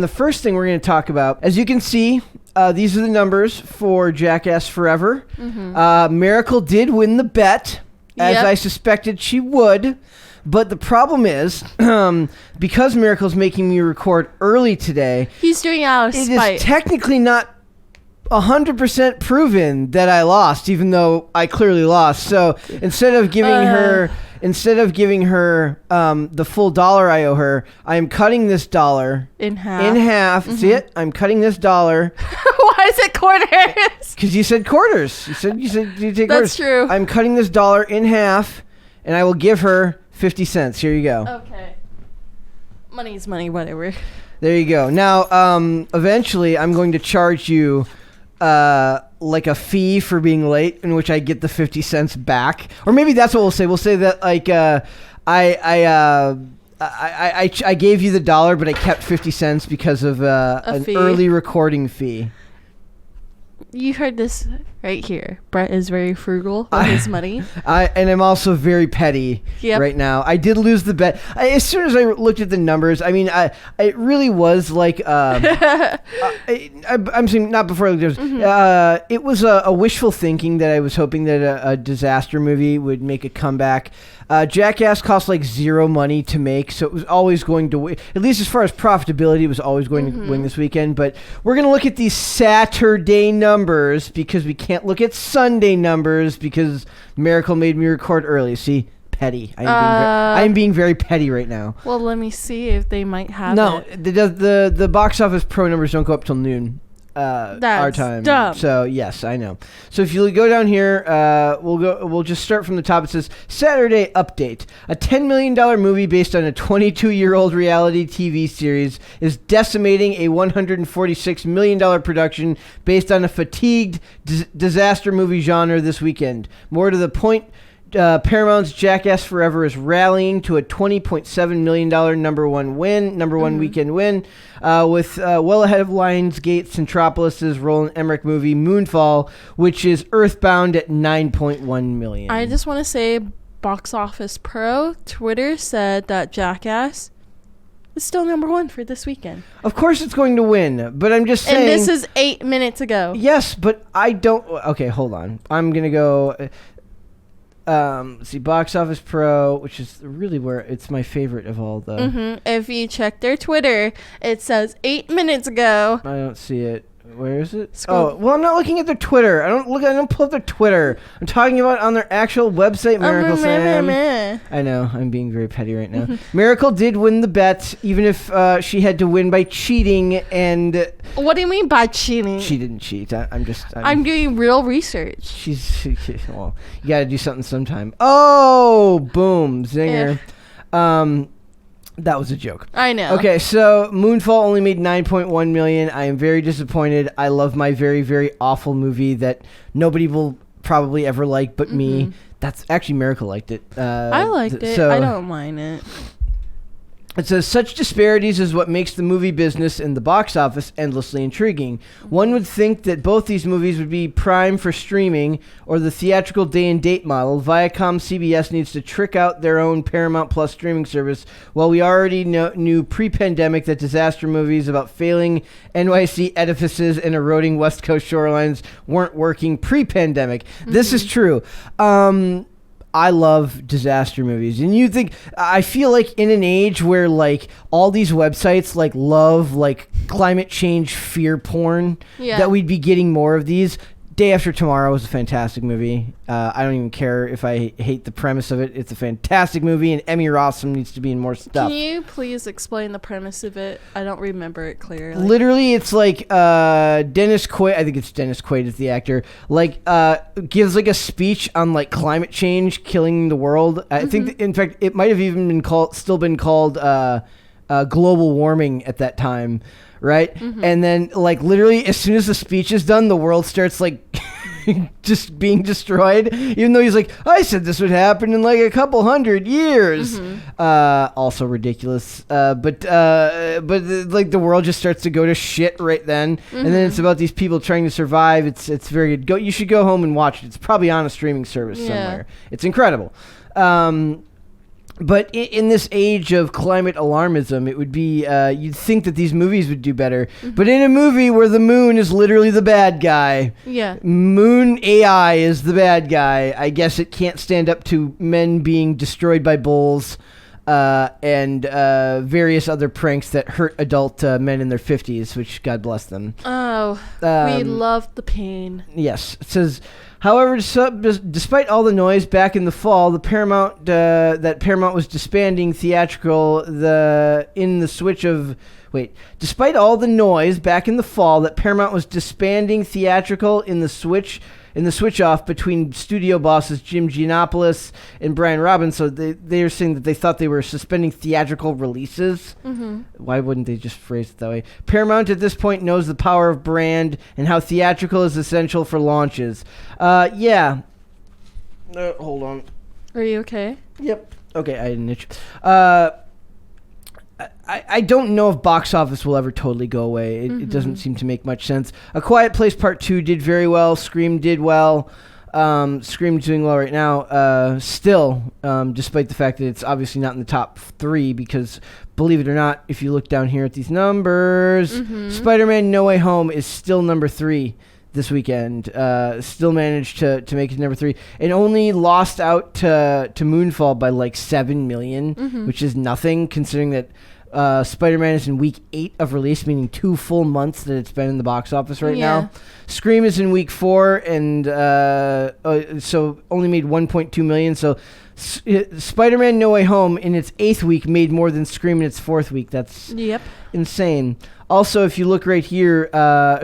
The first thing we're going to talk about, as you can see, these are the numbers for Jackass Forever. Miracle did win the bet, as I suspected she would. But the problem is, because Miracle's making me record early today, he's doing it out of spite. It is technically not 100% proven that I lost, even though I clearly lost. So instead of giving her the full dollar I owe her, I am cutting this dollar in half. See it? I'm cutting this dollar. Why is it quarters? Because you said quarters. You said you take quarters. That's true. I'm cutting this dollar in half, and I will give her 50 cents. Here you go. Okay. Money's money, whatever. There you go. Now, eventually, I'm going to charge you like a fee for being late, in which I get the 50 cents back, or maybe that's what we'll say. We'll say that like I gave you the dollar, but I kept 50 cents because of an early recording fee. You heard this right here. Brett is very frugal with his money. And I'm also very petty right now. I did lose the bet. As soon as I looked at the numbers, I mean, it really was like, I'm saying not before I looked at it was a wishful thinking that I was hoping that a disaster movie would make a comeback. Jackass cost like zero money to make, so it was always going to win. At least as far as profitability, it was always going to win this weekend. But we're going to look at these Saturday numbers because we can't look at Sunday numbers because Miracle made me record early. See, petty. I am being very petty right now. Well, let me see if they might have it. The box office pro numbers don't go up till noon. That's our time. Dumb. So yes, I know. So if you go down here, we'll just start from the top. It says Saturday update. A $10 million movie based on a 22-year-old reality TV series is decimating a $146 million production based on a fatigued disaster movie genre this weekend. More to the point, Paramount's Jackass Forever is rallying to a $20.7 million number one weekend win, with well ahead of Lionsgate Centropolis' Roland Emmerich movie Moonfall, which is earthbound at $9.1 million. I just want to say, Box Office Pro Twitter said that Jackass is still number one for this weekend. Of course it's going to win, but I'm just saying... And this is 8 minutes ago. Yes, but I don't... Okay, hold on. I'm going to go... see, Box Office Pro, which is really where it's my favorite of all the... If you check their Twitter, it says 8 minutes ago. I don't see it. Where is it? Scroll. Oh, well, I'm not looking at their Twitter. I don't pull up their Twitter. I'm talking about on their actual website, Miracle Sam. I know. I'm being very petty right now. Miracle did win the bet, even if she had to win by cheating. And what do you mean by cheating? She didn't cheat. I'm doing real research. Well, you got to do something sometime. Oh, boom, zinger. That was a joke. I know. Okay, so Moonfall only made $9.1 million. I am very disappointed. I love my very, very awful movie that nobody will probably ever like but me. That's actually Miracle liked it. I liked it. I don't mind it. It says, such disparities is what makes the movie business and the box office endlessly intriguing. One would think that both these movies would be prime for streaming or the theatrical day-and-date model. Viacom CBS needs to trick out their own Paramount Plus streaming service. While we already knew pre-pandemic that disaster movies about failing NYC edifices and eroding West Coast shorelines weren't working pre-pandemic. This is true. I love disaster movies, and I feel like in an age where like all these websites like love like climate change fear porn, that we'd be getting more of these. Day After Tomorrow is a fantastic movie. I don't even care if I hate the premise of it. It's a fantastic movie, and Emmy Rossum needs to be in more stuff. Can you please explain the premise of it? I don't remember it clearly. Literally, it's like Dennis Quaid. I think it's Dennis Quaid is the actor. Like, gives like a speech on like climate change killing the world. I think, in fact, it might have even been called global warming at that time. Right? And then, like, literally, as soon as the speech is done, the world starts, like, just being destroyed. Even though he's like, I said this would happen in, like, a couple 100 years. Also ridiculous. But like, the world just starts to go to shit right then. And then it's about these people trying to survive. It's very good. You should go home and watch it. It's probably on a streaming service somewhere. It's incredible. But in this age of climate alarmism, it would be, you'd think that these movies would do better. Mm-hmm. But in a movie where the moon is literally the bad guy, Yeah. moon AI is the bad guy, I guess it can't stand up to men being destroyed by bulls and various other pranks that hurt adult men in their 50s, which God bless them. Oh, we love the pain. Yes. It says, however, despite all the noise back in the fall, the Paramount was disbanding theatrical despite all the noise back in the fall that Paramount was disbanding theatrical in the switch off between studio bosses Jim Giannopoulos and Brian Robbins. So they are saying that they thought they were suspending theatrical releases. Mm-hmm. Why wouldn't they just phrase it that way? Paramount at this point knows the power of brand and how theatrical is essential for launches. Yeah. Hold on. Are you okay? Yep. Okay, I had an itch. I don't know if box office will ever totally go away. It doesn't seem to make much sense. A Quiet Place Part 2 did very well. Scream did well. Scream's doing well right now. Still, despite the fact that it's obviously not in the top 3, because believe it or not, if you look down here at these numbers, Spider-Man No Way Home is still number 3 this weekend. Still managed to make it number 3 and only lost out to Moonfall by like 7 million, which is nothing considering that Spider-Man is in week 8 of release, meaning 2 full months that it's been in the box office right now. Scream is in week 4 and so only made 1.2 million. So Spider-Man No Way Home in its 8th week made more than Scream in its 4th week. That's insane. Also, if you look right here,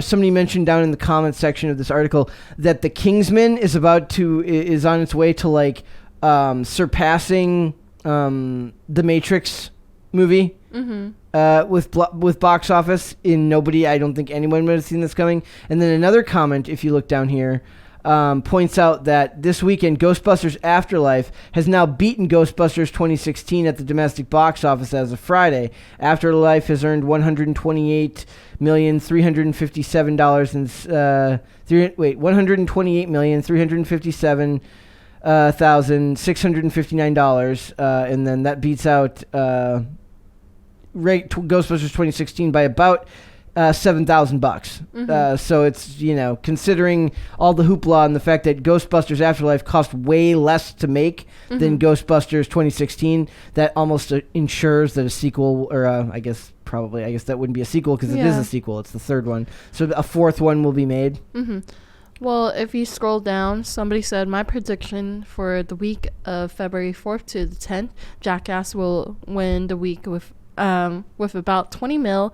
somebody mentioned down in the comments section of this article that The Kingsman is on its way to like surpassing The Matrix movie with box office in nobody. I don't think anyone would have seen this coming. And then another comment, if you look down here, points out that this weekend Ghostbusters Afterlife has now beaten Ghostbusters 2016 at the domestic box office as of Friday. Afterlife has earned $128,357,659, and then that beats out Ghostbusters 2016 by about $7,000. So it's, considering all the hoopla and the fact that Ghostbusters Afterlife cost way less to make than Ghostbusters 2016, that almost ensures that a sequel, or I guess that wouldn't be a sequel because it is a sequel. It's the 3rd one. So a 4th one will be made. Well, if you scroll down, somebody said, my prediction for the week of February 4th to the 10th, Jackass will win the week with about 20 mil.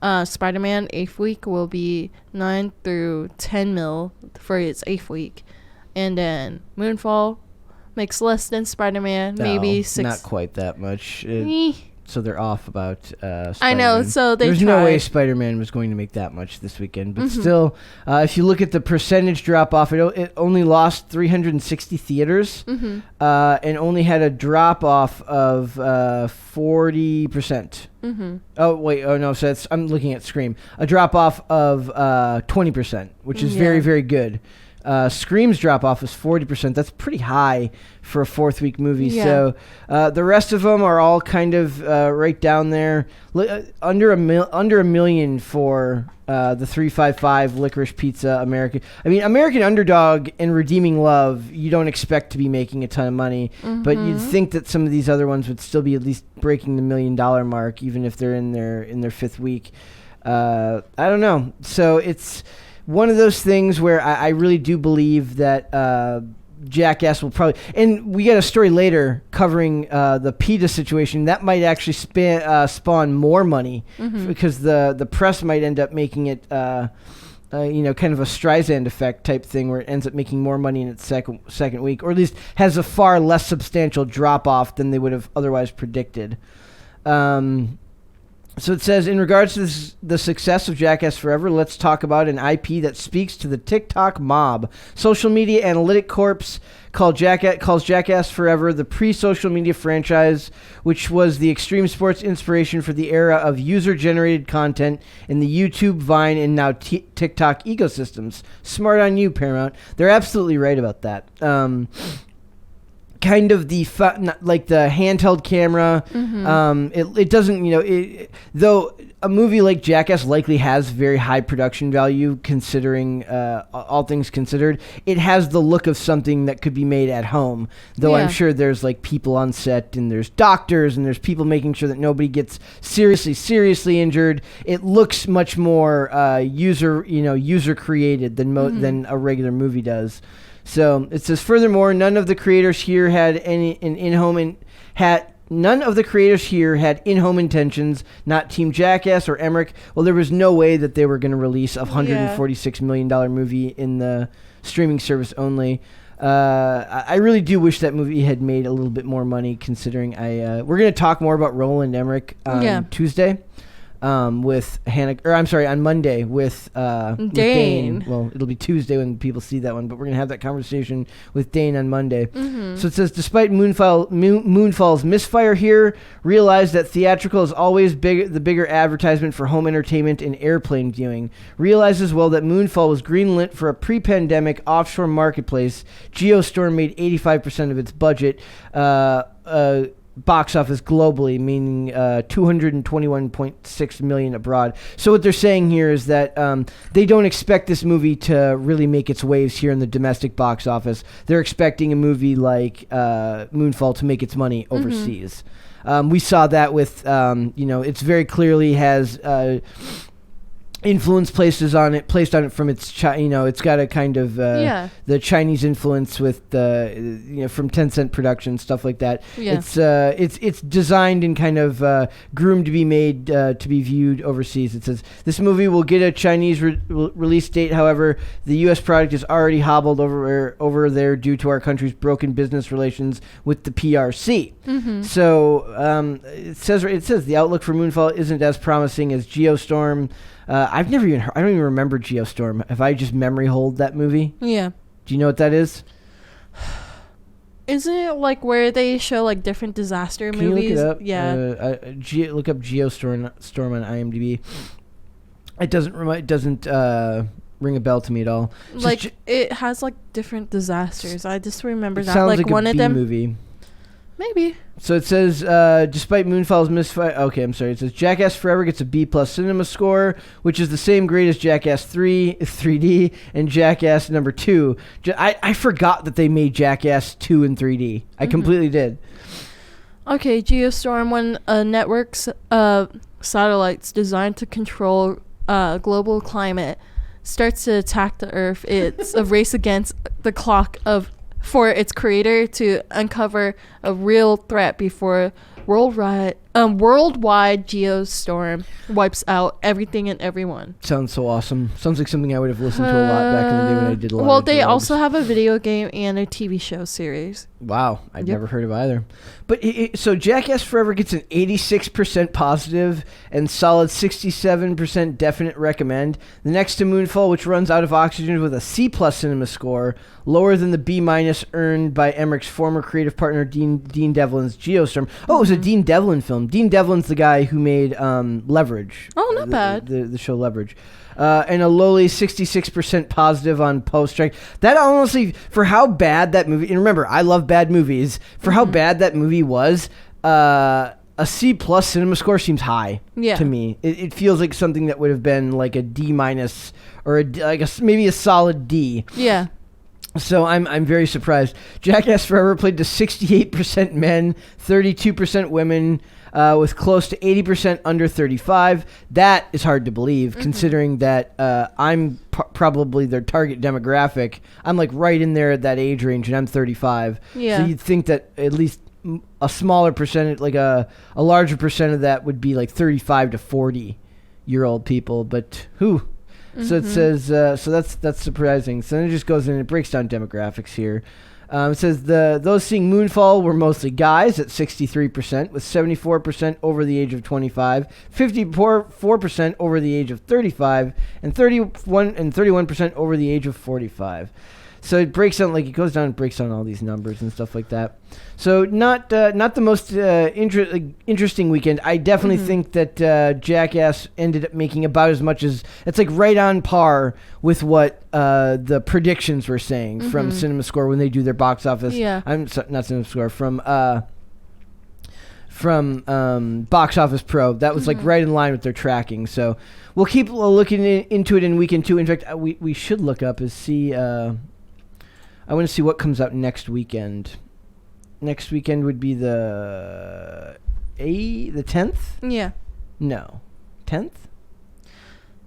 Spider-Man 8th week will be 9 through 10 mil for its 8th week. And then Moonfall makes less than Spider-Man, maybe 6. Not quite that much. So they're off about Spider-Man. I know, so There's no way Spider-Man was going to make that much this weekend. But still, if you look at the percentage drop-off, it only lost 360 theaters and only had a drop-off of 40%. Oh, wait. Oh, no. So I'm looking at Scream. A drop-off of 20%, which is very, very good. Scream's drop-off is 40%. That's pretty high for a 4th week movie. So the rest of them are all kind of right down there. Under a million for the 355, Licorice Pizza, American Underdog and Redeeming Love, you don't expect to be making a ton of money. But you'd think that some of these other ones would still be at least breaking the $1 million mark, even if they're in their 5th week. I don't know. So it's one of those things where I really do believe that Jackass will probably... And we got a story later covering the PETA situation. That might actually spawn more money because the press might end up making it... kind of a Streisand effect type thing where it ends up making more money in its second week, or at least has a far less substantial drop-off than they would have otherwise predicted. So it says, in regards to the success of Jackass Forever, let's talk about an IP that speaks to the TikTok mob. Social Media Analytic Corp calls Jackass Forever the pre-social media franchise, which was the extreme sports inspiration for the era of user-generated content in the YouTube, Vine, and now TikTok ecosystems. Smart on you, Paramount. They're absolutely right about that. kind of like the handheld camera. It doesn't, though a movie like Jackass likely has very high production value considering all things considered. It has the look of something that could be made at home, though I'm sure there's like people on set and there's doctors and there's people making sure that nobody gets seriously injured. It looks much more user created than a regular movie does. So it says, furthermore, none of the creators here had in-home intentions, not Team Jackass or Emmerich. Well, there was no way that they were going to release a $146 million movie in the streaming service only. I really do wish that movie had made a little bit more money, considering we're going to talk more about Roland Emmerich on Tuesday. With Hannah, on Monday with Dane. Well, it'll be Tuesday when people see that one, but we're gonna have that conversation with Dane on Monday. So it says, despite Moonfall's misfire here, realize that theatrical is always the bigger advertisement for home entertainment and airplane viewing. Realize as well that Moonfall was greenlit for a pre-pandemic offshore marketplace. Geostorm made 85% of its budget. Box office globally, meaning 221.6 million abroad. So what they're saying here is that they don't expect this movie to really make its waves here in the domestic box office. They're expecting a movie like Moonfall to make its money overseas. We saw that with, it's very clearly has influence placed on it from its it's got a kind of the Chinese influence with the from Tencent production, stuff like that. It's designed and kind of groomed to be made to be viewed overseas. It says this movie will get a Chinese release date. However, the U.S. product is already hobbled over there due to our country's broken business relations with the PRC. So it says the outlook for Moonfall isn't as promising as Geostorm. I don't even remember Geostorm. Have I just memory hold that movie? Yeah. Do you know what that is? Isn't it like where they show like different disaster movies? You look it up? Yeah. Look up Geostorm on IMDb. It doesn't ring a bell to me at all. Like it has like different disasters. I just remember that. Sounds like one a of them movie. Maybe. So it says, despite Moonfall's misfire... Okay, I'm sorry. It says, Jackass Forever gets a B+ cinema score, which is the same grade as Jackass 3, 3D, and Jackass number 2. I forgot that they made Jackass 2 in 3D. I completely did. Okay, Geostorm, when a network's satellites designed to control global climate starts to attack the Earth, it's a race against the clock for its creator to uncover a real threat before worldwide Geostorm wipes out everything and everyone. Sounds so awesome. Sounds like something I would have listened to a lot back in the day when I did a lot Well, of they drugs. also have a video game and a TV show series. Wow, I've never heard of either. But so Jackass Forever gets an 86% positive and solid 67% definite recommend. The next to Moonfall, which runs out of oxygen with a C+ cinema score, lower than the B- earned by Emmerich's former creative partner Dean Devlin's Geostorm. Oh, it was a Dean Devlin film. Dean Devlin's the guy who made Leverage. Oh, not bad. The show Leverage. And a lowly 66% positive on Post-Strike. That honestly, for how bad that movie... And remember, I love bad movies. For how bad that movie was, a C+ cinema score seems high to me. It feels like something that would have been like a D- or maybe a solid D. Yeah. So I'm very surprised. Jackass Forever played to 68% men, 32% women, with close to 80% under 35. That is hard to believe, considering that I'm probably their target demographic. I'm like right in there at that age range, and I'm 35. Yeah. So you'd think that at least a smaller percentage, like a larger percent of that would be like 35 to 40-year-old people. But who? So it says, so that's surprising. So then it just goes in and it breaks down demographics here. It says those seeing Moonfall were mostly guys at 63%, with 74% over the age of 25, 54% over the age of 35, and 31% over the age of 45. So it breaks down, like it goes down and breaks down all these numbers and stuff like that. So not the most interesting weekend. I definitely think that Jackass ended up making about as much as it's like right on par with what the predictions were saying from CinemaScore when they do their box office. Yeah. I'm so, not CinemaScore from Box Office Pro. That was like right in line with their tracking. So we'll keep looking into it in weekend 2. In fact, we should look up and see. I want to see what comes out next weekend. Next weekend would be the 10th? Yeah. No. 10th?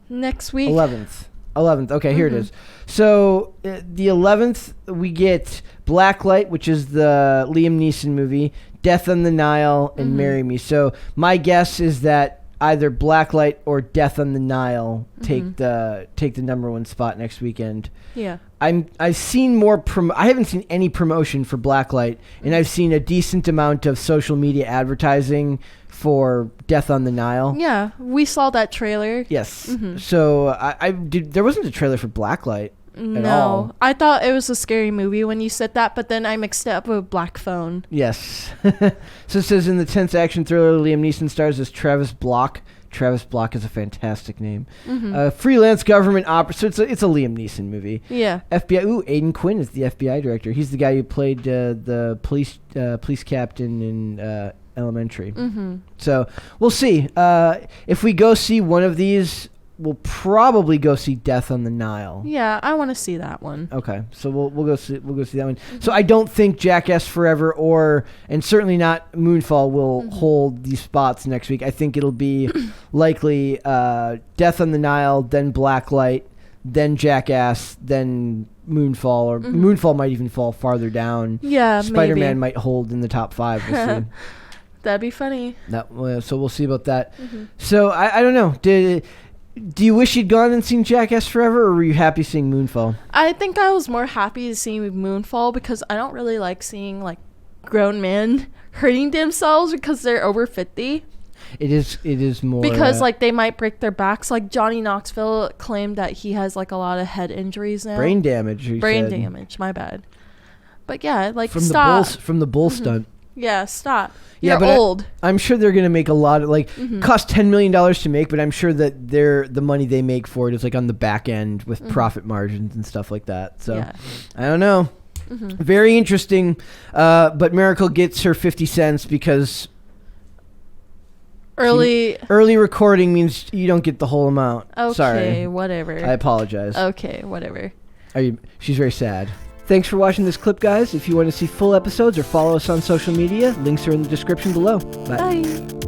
Next week. 11th. Okay, here it is. So the 11th, we get Blacklight, which is the Liam Neeson movie, Death on the Nile, and Marry Me. So my guess is that either Blacklight or Death on the Nile take the number 1 spot next weekend. Yeah. I've seen more I haven't seen any promotion for Blacklight, and I've seen a decent amount of social media advertising for Death on the Nile. Yeah, we saw that trailer. Yes. So there wasn't a trailer for Blacklight at all. I thought it was a scary movie when you said that, but then I mixed it up with Black Phone. Yes. So it says in the tense action thriller, Liam Neeson stars as Travis Block. Travis Block is a fantastic name. Freelance government operative. So it's a Liam Neeson movie. Yeah. FBI. Ooh, Aidan Quinn is the FBI director. He's the guy who played the police captain in Elementary. So we'll see. If we go see one of these, we'll probably go see Death on the Nile. Yeah, I want to see that one. Okay, so we'll go see that one. So I don't think Jackass Forever and certainly not Moonfall will hold these spots next week. I think it'll be likely Death on the Nile, then Blacklight, then Jackass, then Moonfall, or Moonfall might even fall farther down. Yeah, Spider-Man might hold in the top 5. We'll see. That'd be funny. So we'll see about that. So I don't know. Do you wish you'd gone and seen Jackass Forever, or were you happy seeing Moonfall? I think I was more happy to see Moonfall because I don't really like seeing like grown men hurting themselves because they're over 50. It is more because like they might break their backs. Like Johnny Knoxville claimed that he has like a lot of head injuries now. Brain damage. My bad. But yeah, like from stop. From the bull stunt. Yeah, stop. Yeah, You're old. I'm sure they're gonna make a lot of cost $10 million to make, but I'm sure that the money they make for it is like on the back end with profit margins and stuff like that. So yeah. I don't know. Very interesting. But Miracle gets her 50 cents because early recording means you don't get the whole amount. Okay, sorry. Whatever. I apologize. Okay, whatever. She's very sad. Thanks for watching this clip, guys. If you want to see full episodes or follow us on social media, links are in the description below. Bye. Bye.